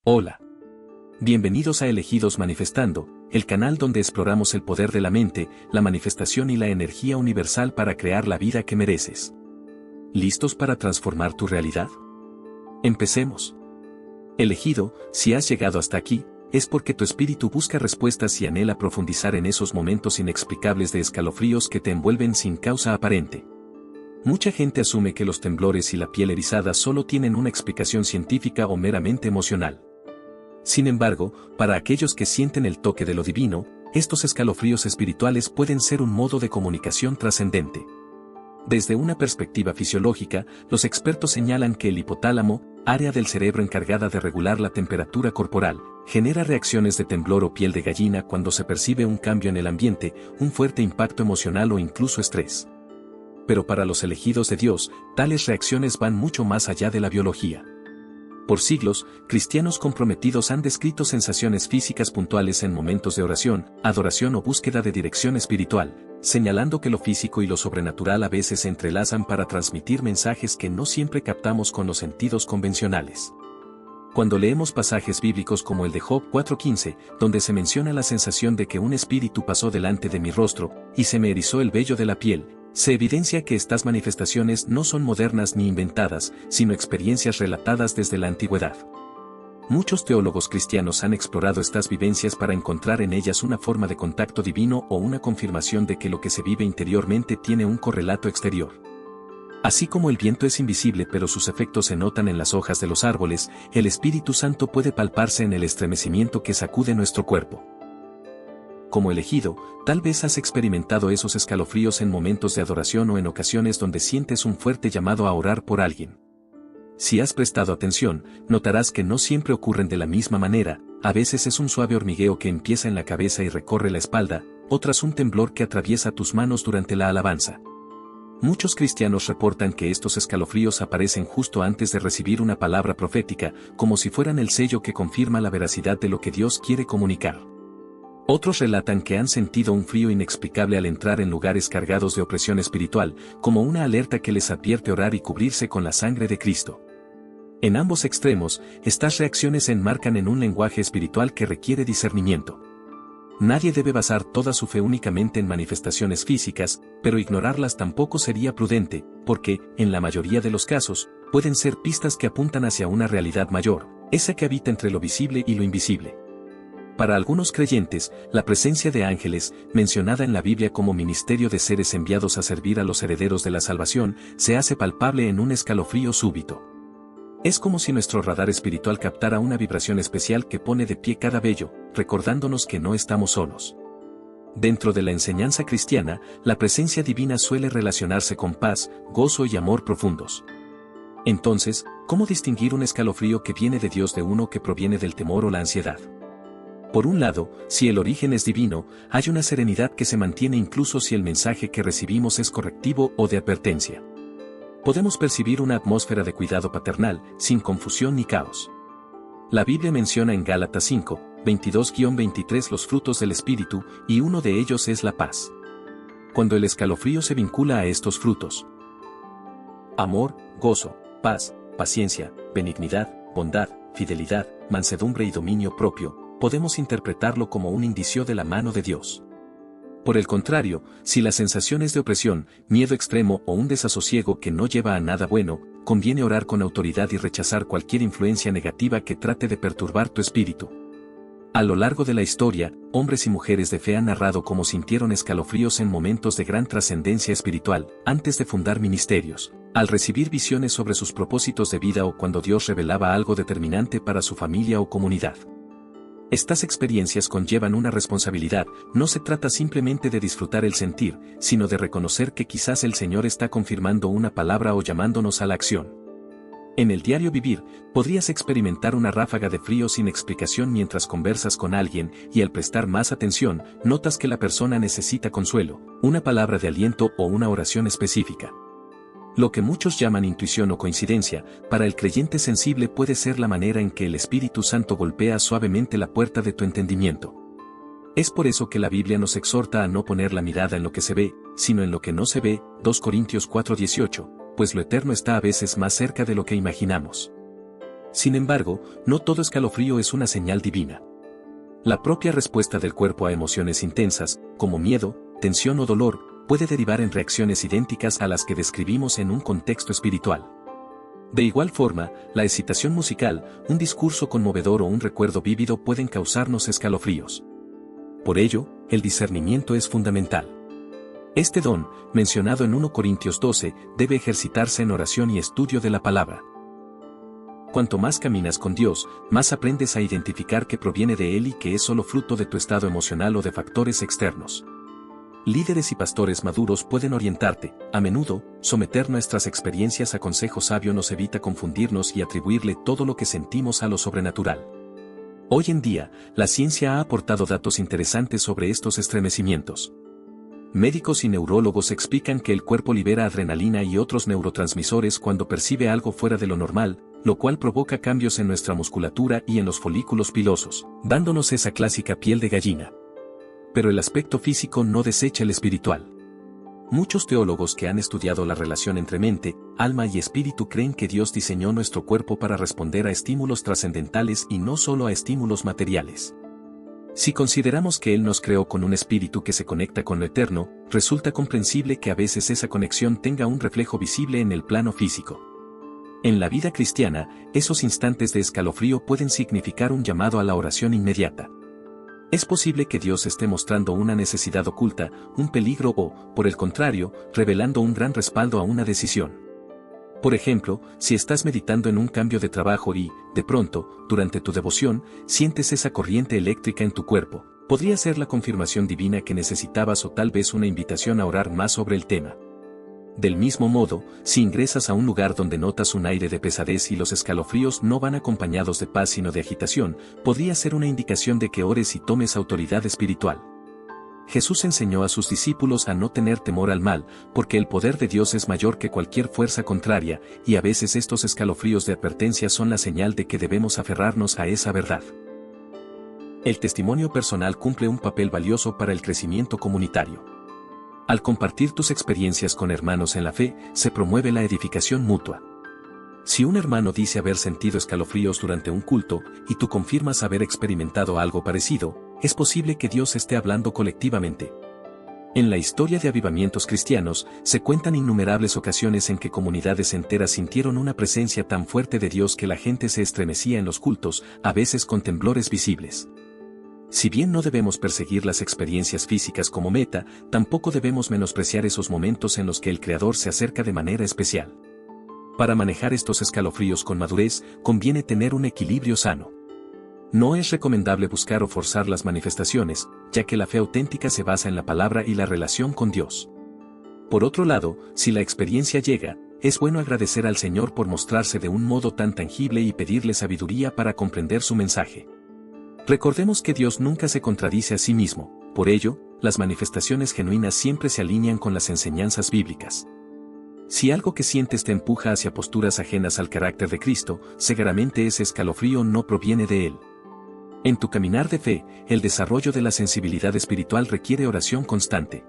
Hola. Bienvenidos a Elegidos Manifestando, el canal donde exploramos el poder de la mente, la manifestación y la energía universal para crear la vida que mereces. ¿Listos para transformar tu realidad? Empecemos. Elegido, si has llegado hasta aquí, es porque tu espíritu busca respuestas y anhela profundizar en esos momentos inexplicables de escalofríos que te envuelven sin causa aparente. Mucha gente asume que los temblores y la piel erizada solo tienen una explicación científica o meramente emocional. Sin embargo, para aquellos que sienten el toque de lo divino, estos escalofríos espirituales pueden ser un modo de comunicación trascendente. Desde una perspectiva fisiológica, los expertos señalan que el hipotálamo, área del cerebro encargada de regular la temperatura corporal, genera reacciones de temblor o piel de gallina cuando se percibe un cambio en el ambiente, un fuerte impacto emocional o incluso estrés. Pero para los elegidos de Dios, tales reacciones van mucho más allá de la biología. Por siglos, cristianos comprometidos han descrito sensaciones físicas puntuales en momentos de oración, adoración o búsqueda de dirección espiritual, señalando que lo físico y lo sobrenatural a veces se entrelazan para transmitir mensajes que no siempre captamos con los sentidos convencionales. Cuando leemos pasajes bíblicos como el de Job 4:15, donde se menciona la sensación de que un espíritu pasó delante de mi rostro, y se me erizó el vello de la piel, se evidencia que estas manifestaciones no son modernas ni inventadas, sino experiencias relatadas desde la antigüedad. Muchos teólogos cristianos han explorado estas vivencias para encontrar en ellas una forma de contacto divino o una confirmación de que lo que se vive interiormente tiene un correlato exterior. Así como el viento es invisible pero sus efectos se notan en las hojas de los árboles, el Espíritu Santo puede palparse en el estremecimiento que sacude nuestro cuerpo. Como elegido, tal vez has experimentado esos escalofríos en momentos de adoración o en ocasiones donde sientes un fuerte llamado a orar por alguien. Si has prestado atención, notarás que no siempre ocurren de la misma manera, a veces es un suave hormigueo que empieza en la cabeza y recorre la espalda, otras un temblor que atraviesa tus manos durante la alabanza. Muchos cristianos reportan que estos escalofríos aparecen justo antes de recibir una palabra profética, como si fueran el sello que confirma la veracidad de lo que Dios quiere comunicar. Otros relatan que han sentido un frío inexplicable al entrar en lugares cargados de opresión espiritual, como una alerta que les advierte orar y cubrirse con la sangre de Cristo. En ambos extremos, estas reacciones se enmarcan en un lenguaje espiritual que requiere discernimiento. Nadie debe basar toda su fe únicamente en manifestaciones físicas, pero ignorarlas tampoco sería prudente, porque, en la mayoría de los casos, pueden ser pistas que apuntan hacia una realidad mayor, esa que habita entre lo visible y lo invisible. Para algunos creyentes, la presencia de ángeles, mencionada en la Biblia como ministerio de seres enviados a servir a los herederos de la salvación, se hace palpable en un escalofrío súbito. Es como si nuestro radar espiritual captara una vibración especial que pone de pie cada vello, recordándonos que no estamos solos. Dentro de la enseñanza cristiana, la presencia divina suele relacionarse con paz, gozo y amor profundos. Entonces, ¿cómo distinguir un escalofrío que viene de Dios de uno que proviene del temor o la ansiedad? Por un lado, si el origen es divino, hay una serenidad que se mantiene incluso si el mensaje que recibimos es correctivo o de advertencia. Podemos percibir una atmósfera de cuidado paternal, sin confusión ni caos. La Biblia menciona en Gálatas 5, 22-23 los frutos del Espíritu, y uno de ellos es la paz. Cuando el escalofrío se vincula a estos frutos: amor, gozo, paz, paciencia, benignidad, bondad, fidelidad, mansedumbre y dominio propio, podemos interpretarlo como un indicio de la mano de Dios. Por el contrario, si la sensación es de opresión, miedo extremo o un desasosiego que no lleva a nada bueno, conviene orar con autoridad y rechazar cualquier influencia negativa que trate de perturbar tu espíritu. A lo largo de la historia, hombres y mujeres de fe han narrado cómo sintieron escalofríos en momentos de gran trascendencia espiritual, antes de fundar ministerios, al recibir visiones sobre sus propósitos de vida o cuando Dios revelaba algo determinante para su familia o comunidad. Estas experiencias conllevan una responsabilidad, no se trata simplemente de disfrutar el sentir, sino de reconocer que quizás el Señor está confirmando una palabra o llamándonos a la acción. En el diario vivir, podrías experimentar una ráfaga de frío sin explicación mientras conversas con alguien, y al prestar más atención, notas que la persona necesita consuelo, una palabra de aliento o una oración específica. Lo que muchos llaman intuición o coincidencia, para el creyente sensible puede ser la manera en que el Espíritu Santo golpea suavemente la puerta de tu entendimiento. Es por eso que la Biblia nos exhorta a no poner la mirada en lo que se ve, sino en lo que no se ve, 2 Corintios 4:18, pues lo eterno está a veces más cerca de lo que imaginamos. Sin embargo, no todo escalofrío es una señal divina. La propia respuesta del cuerpo a emociones intensas, como miedo, tensión o dolor, puede derivar en reacciones idénticas a las que describimos en un contexto espiritual. De igual forma, la excitación musical, un discurso conmovedor o un recuerdo vívido pueden causarnos escalofríos. Por ello, el discernimiento es fundamental. Este don, mencionado en 1 Corintios 12, debe ejercitarse en oración y estudio de la palabra. Cuanto más caminas con Dios, más aprendes a identificar que proviene de Él y que es solo fruto de tu estado emocional o de factores externos. Líderes y pastores maduros pueden orientarte. A menudo, someter nuestras experiencias a consejo sabio nos evita confundirnos y atribuirle todo lo que sentimos a lo sobrenatural. Hoy en día, la ciencia ha aportado datos interesantes sobre estos estremecimientos. Médicos y neurólogos explican que el cuerpo libera adrenalina y otros neurotransmisores cuando percibe algo fuera de lo normal, lo cual provoca cambios en nuestra musculatura y en los folículos pilosos, dándonos esa clásica piel de gallina. Pero el aspecto físico no desecha el espiritual. Muchos teólogos que han estudiado la relación entre mente, alma y espíritu creen que Dios diseñó nuestro cuerpo para responder a estímulos trascendentales y no solo a estímulos materiales. Si consideramos que Él nos creó con un espíritu que se conecta con lo eterno, resulta comprensible que a veces esa conexión tenga un reflejo visible en el plano físico. En la vida cristiana, esos instantes de escalofrío pueden significar un llamado a la oración inmediata. Es posible que Dios esté mostrando una necesidad oculta, un peligro o, por el contrario, revelando un gran respaldo a una decisión. Por ejemplo, si estás meditando en un cambio de trabajo y, de pronto, durante tu devoción, sientes esa corriente eléctrica en tu cuerpo, podría ser la confirmación divina que necesitabas o tal vez una invitación a orar más sobre el tema. Del mismo modo, si ingresas a un lugar donde notas un aire de pesadez y los escalofríos no van acompañados de paz sino de agitación, podría ser una indicación de que ores y tomes autoridad espiritual. Jesús enseñó a sus discípulos a no tener temor al mal, porque el poder de Dios es mayor que cualquier fuerza contraria, y a veces estos escalofríos de advertencia son la señal de que debemos aferrarnos a esa verdad. El testimonio personal cumple un papel valioso para el crecimiento comunitario. Al compartir tus experiencias con hermanos en la fe, se promueve la edificación mutua. Si un hermano dice haber sentido escalofríos durante un culto, y tú confirmas haber experimentado algo parecido, es posible que Dios esté hablando colectivamente. En la historia de avivamientos cristianos, se cuentan innumerables ocasiones en que comunidades enteras sintieron una presencia tan fuerte de Dios que la gente se estremecía en los cultos, a veces con temblores visibles. Si bien no debemos perseguir las experiencias físicas como meta, tampoco debemos menospreciar esos momentos en los que el Creador se acerca de manera especial. Para manejar estos escalofríos con madurez, conviene tener un equilibrio sano. No es recomendable buscar o forzar las manifestaciones, ya que la fe auténtica se basa en la palabra y la relación con Dios. Por otro lado, si la experiencia llega, es bueno agradecer al Señor por mostrarse de un modo tan tangible y pedirle sabiduría para comprender su mensaje. Recordemos que Dios nunca se contradice a sí mismo, por ello, las manifestaciones genuinas siempre se alinean con las enseñanzas bíblicas. Si algo que sientes te empuja hacia posturas ajenas al carácter de Cristo, seguramente ese escalofrío no proviene de Él. En tu caminar de fe, el desarrollo de la sensibilidad espiritual requiere oración constante.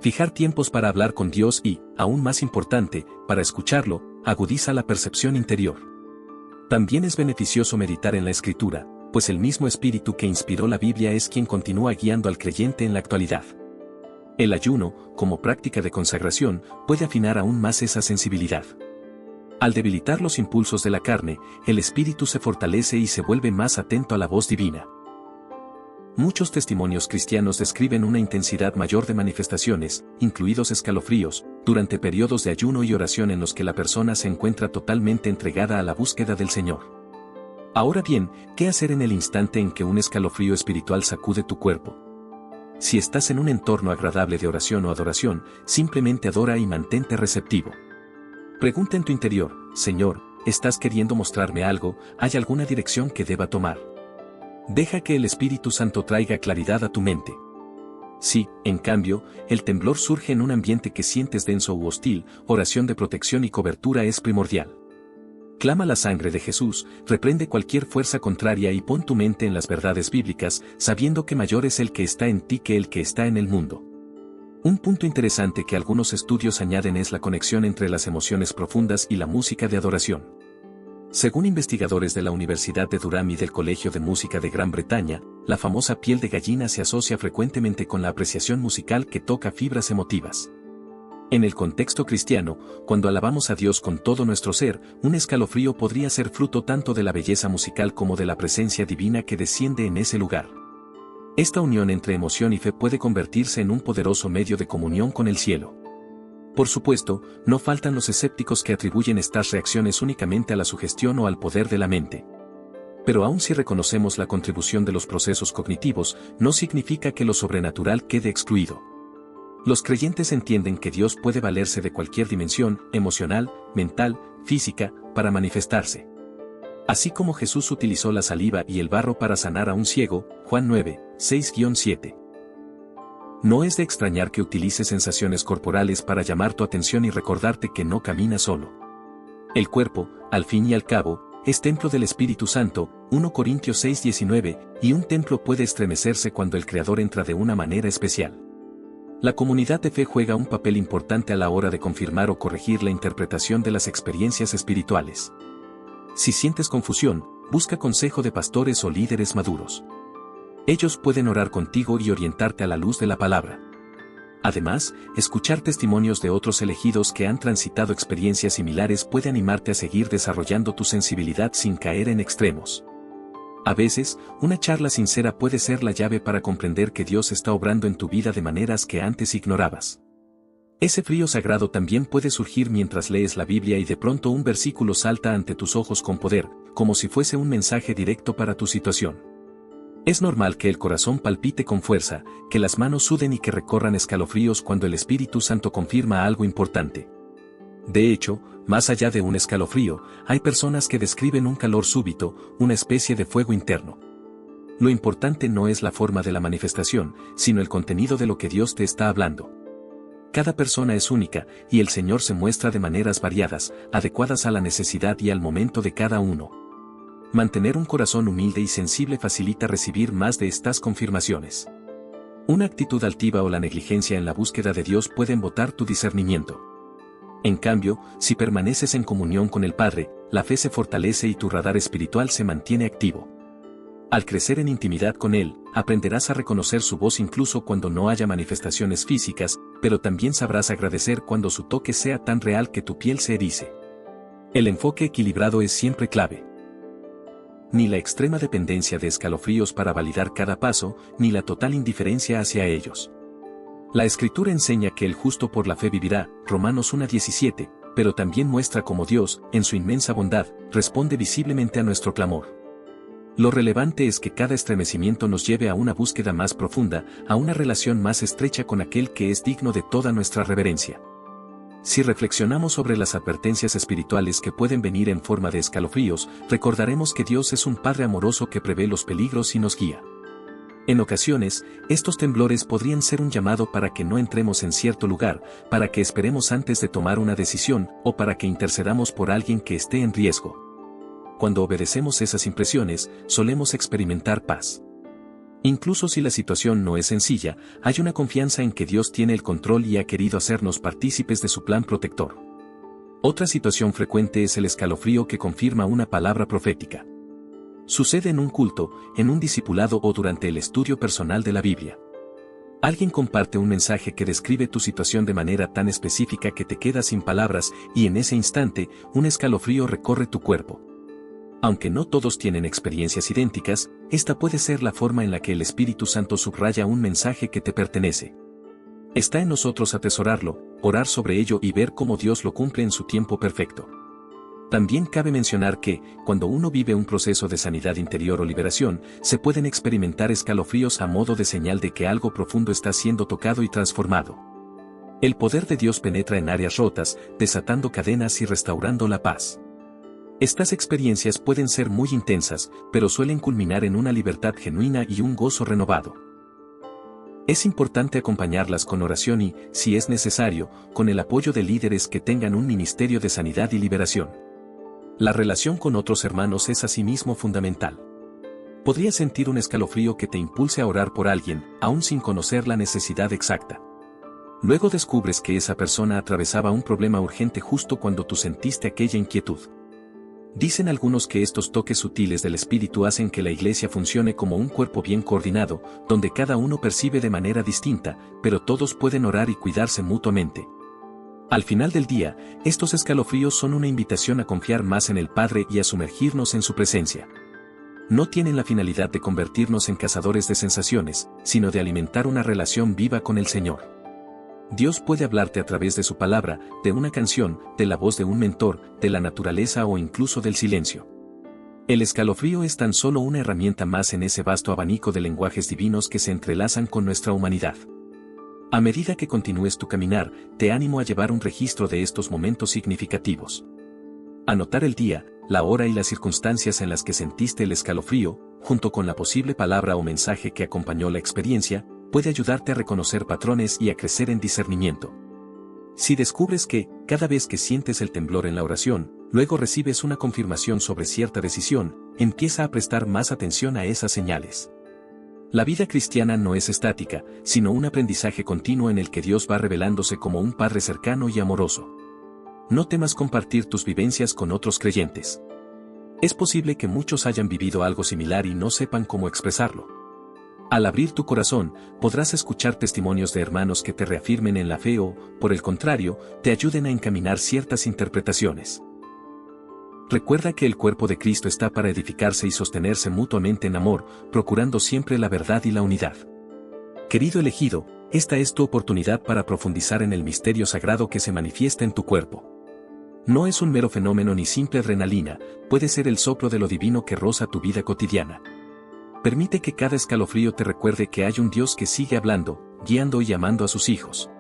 Fijar tiempos para hablar con Dios y, aún más importante, para escucharlo, agudiza la percepción interior. También es beneficioso meditar en la Escritura, pues el mismo Espíritu que inspiró la Biblia es quien continúa guiando al creyente en la actualidad. El ayuno, como práctica de consagración, puede afinar aún más esa sensibilidad. Al debilitar los impulsos de la carne, el espíritu se fortalece y se vuelve más atento a la voz divina. Muchos testimonios cristianos describen una intensidad mayor de manifestaciones, incluidos escalofríos, durante periodos de ayuno y oración en los que la persona se encuentra totalmente entregada a la búsqueda del Señor. Ahora bien, ¿qué hacer en el instante en que un escalofrío espiritual sacude tu cuerpo? Si estás en un entorno agradable de oración o adoración, simplemente adora y mantente receptivo. Pregunta en tu interior, Señor, ¿estás queriendo mostrarme algo? ¿Hay alguna dirección que deba tomar? Deja que el Espíritu Santo traiga claridad a tu mente. Si, en cambio, el temblor surge en un ambiente que sientes denso u hostil, oración de protección y cobertura es primordial. Clama la sangre de Jesús, reprende cualquier fuerza contraria y pon tu mente en las verdades bíblicas, sabiendo que mayor es el que está en ti que el que está en el mundo. Un punto interesante que algunos estudios añaden es la conexión entre las emociones profundas y la música de adoración. Según investigadores de la Universidad de Durham y del Colegio de Música de Gran Bretaña, la famosa piel de gallina se asocia frecuentemente con la apreciación musical que toca fibras emotivas. En el contexto cristiano, cuando alabamos a Dios con todo nuestro ser, un escalofrío podría ser fruto tanto de la belleza musical como de la presencia divina que desciende en ese lugar. Esta unión entre emoción y fe puede convertirse en un poderoso medio de comunión con el cielo. Por supuesto, no faltan los escépticos que atribuyen estas reacciones únicamente a la sugestión o al poder de la mente. Pero aun si reconocemos la contribución de los procesos cognitivos, no significa que lo sobrenatural quede excluido. Los creyentes entienden que Dios puede valerse de cualquier dimensión, emocional, mental, física, para manifestarse. Así como Jesús utilizó la saliva y el barro para sanar a un ciego, Juan 9, 6-7. No es de extrañar que utilice sensaciones corporales para llamar tu atención y recordarte que no camina solo. El cuerpo, al fin y al cabo, es templo del Espíritu Santo, 1 Corintios 6:19, y un templo puede estremecerse cuando el Creador entra de una manera especial. La comunidad de fe juega un papel importante a la hora de confirmar o corregir la interpretación de las experiencias espirituales. Si sientes confusión, busca consejo de pastores o líderes maduros. Ellos pueden orar contigo y orientarte a la luz de la palabra. Además, escuchar testimonios de otros elegidos que han transitado experiencias similares puede animarte a seguir desarrollando tu sensibilidad sin caer en extremos. A veces, una charla sincera puede ser la llave para comprender que Dios está obrando en tu vida de maneras que antes ignorabas. Ese frío sagrado también puede surgir mientras lees la Biblia y de pronto un versículo salta ante tus ojos con poder, como si fuese un mensaje directo para tu situación. Es normal que el corazón palpite con fuerza, que las manos suden y que recorran escalofríos cuando el Espíritu Santo confirma algo importante. De hecho, más allá de un escalofrío, hay personas que describen un calor súbito, una especie de fuego interno. Lo importante no es la forma de la manifestación, sino el contenido de lo que Dios te está hablando. Cada persona es única, y el Señor se muestra de maneras variadas, adecuadas a la necesidad y al momento de cada uno. Mantener un corazón humilde y sensible facilita recibir más de estas confirmaciones. Una actitud altiva o la negligencia en la búsqueda de Dios pueden botar tu discernimiento. En cambio, si permaneces en comunión con el Padre, la fe se fortalece y tu radar espiritual se mantiene activo. Al crecer en intimidad con Él, aprenderás a reconocer su voz incluso cuando no haya manifestaciones físicas, pero también sabrás agradecer cuando su toque sea tan real que tu piel se erice. El enfoque equilibrado es siempre clave. Ni la extrema dependencia de escalofríos para validar cada paso, ni la total indiferencia hacia ellos. La Escritura enseña que el justo por la fe vivirá, Romanos 1:17, pero también muestra cómo Dios, en su inmensa bondad, responde visiblemente a nuestro clamor. Lo relevante es que cada estremecimiento nos lleve a una búsqueda más profunda, a una relación más estrecha con aquel que es digno de toda nuestra reverencia. Si reflexionamos sobre las advertencias espirituales que pueden venir en forma de escalofríos, recordaremos que Dios es un Padre amoroso que prevé los peligros y nos guía. En ocasiones, estos temblores podrían ser un llamado para que no entremos en cierto lugar, para que esperemos antes de tomar una decisión, o para que intercedamos por alguien que esté en riesgo. Cuando obedecemos esas impresiones, solemos experimentar paz. Incluso si la situación no es sencilla, hay una confianza en que Dios tiene el control y ha querido hacernos partícipes de su plan protector. Otra situación frecuente es el escalofrío que confirma una palabra profética. Sucede en un culto, en un discipulado o durante el estudio personal de la Biblia. Alguien comparte un mensaje que describe tu situación de manera tan específica que te quedas sin palabras y en ese instante, un escalofrío recorre tu cuerpo. Aunque no todos tienen experiencias idénticas, esta puede ser la forma en la que el Espíritu Santo subraya un mensaje que te pertenece. Está en nosotros atesorarlo, orar sobre ello y ver cómo Dios lo cumple en su tiempo perfecto. También cabe mencionar que, cuando uno vive un proceso de sanidad interior o liberación, se pueden experimentar escalofríos a modo de señal de que algo profundo está siendo tocado y transformado. El poder de Dios penetra en áreas rotas, desatando cadenas y restaurando la paz. Estas experiencias pueden ser muy intensas, pero suelen culminar en una libertad genuina y un gozo renovado. Es importante acompañarlas con oración y, si es necesario, con el apoyo de líderes que tengan un ministerio de sanidad y liberación. La relación con otros hermanos es asimismo fundamental. Podrías sentir un escalofrío que te impulse a orar por alguien, aún sin conocer la necesidad exacta. Luego descubres que esa persona atravesaba un problema urgente justo cuando tú sentiste aquella inquietud. Dicen algunos que estos toques sutiles del espíritu hacen que la iglesia funcione como un cuerpo bien coordinado, donde cada uno percibe de manera distinta, pero todos pueden orar y cuidarse mutuamente. Al final del día, estos escalofríos son una invitación a confiar más en el Padre y a sumergirnos en su presencia. No tienen la finalidad de convertirnos en cazadores de sensaciones, sino de alimentar una relación viva con el Señor. Dios puede hablarte a través de su palabra, de una canción, de la voz de un mentor, de la naturaleza o incluso del silencio. El escalofrío es tan solo una herramienta más en ese vasto abanico de lenguajes divinos que se entrelazan con nuestra humanidad. A medida que continúes tu caminar, te animo a llevar un registro de estos momentos significativos. Anotar el día, la hora y las circunstancias en las que sentiste el escalofrío, junto con la posible palabra o mensaje que acompañó la experiencia, puede ayudarte a reconocer patrones y a crecer en discernimiento. Si descubres que, cada vez que sientes el temblor en la oración, luego recibes una confirmación sobre cierta decisión, empieza a prestar más atención a esas señales. La vida cristiana no es estática, sino un aprendizaje continuo en el que Dios va revelándose como un Padre cercano y amoroso. No temas compartir tus vivencias con otros creyentes. Es posible que muchos hayan vivido algo similar y no sepan cómo expresarlo. Al abrir tu corazón, podrás escuchar testimonios de hermanos que te reafirmen en la fe o, por el contrario, te ayuden a encaminar ciertas interpretaciones. Recuerda que el cuerpo de Cristo está para edificarse y sostenerse mutuamente en amor, procurando siempre la verdad y la unidad. Querido elegido, esta es tu oportunidad para profundizar en el misterio sagrado que se manifiesta en tu cuerpo. No es un mero fenómeno ni simple adrenalina, puede ser el soplo de lo divino que roza tu vida cotidiana. Permite que cada escalofrío te recuerde que hay un Dios que sigue hablando, guiando y amando a sus hijos.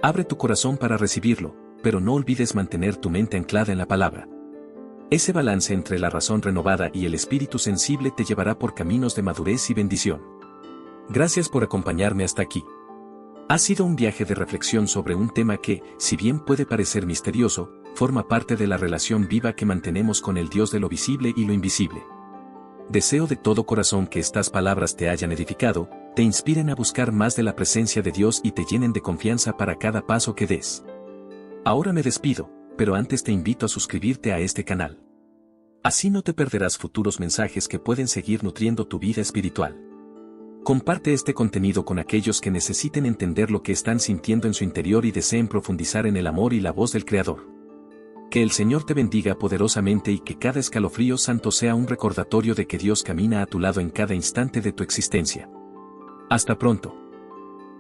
Abre tu corazón para recibirlo, pero no olvides mantener tu mente anclada en la palabra. Ese balance entre la razón renovada y el espíritu sensible te llevará por caminos de madurez y bendición. Gracias por acompañarme hasta aquí. Ha sido un viaje de reflexión sobre un tema que, si bien puede parecer misterioso, forma parte de la relación viva que mantenemos con el Dios de lo visible y lo invisible. Deseo de todo corazón que estas palabras te hayan edificado, te inspiren a buscar más de la presencia de Dios y te llenen de confianza para cada paso que des. Ahora me despido, pero antes te invito a suscribirte a este canal. Así no te perderás futuros mensajes que pueden seguir nutriendo tu vida espiritual. Comparte este contenido con aquellos que necesiten entender lo que están sintiendo en su interior y deseen profundizar en el amor y la voz del Creador. Que el Señor te bendiga poderosamente y que cada escalofrío santo sea un recordatorio de que Dios camina a tu lado en cada instante de tu existencia. Hasta pronto.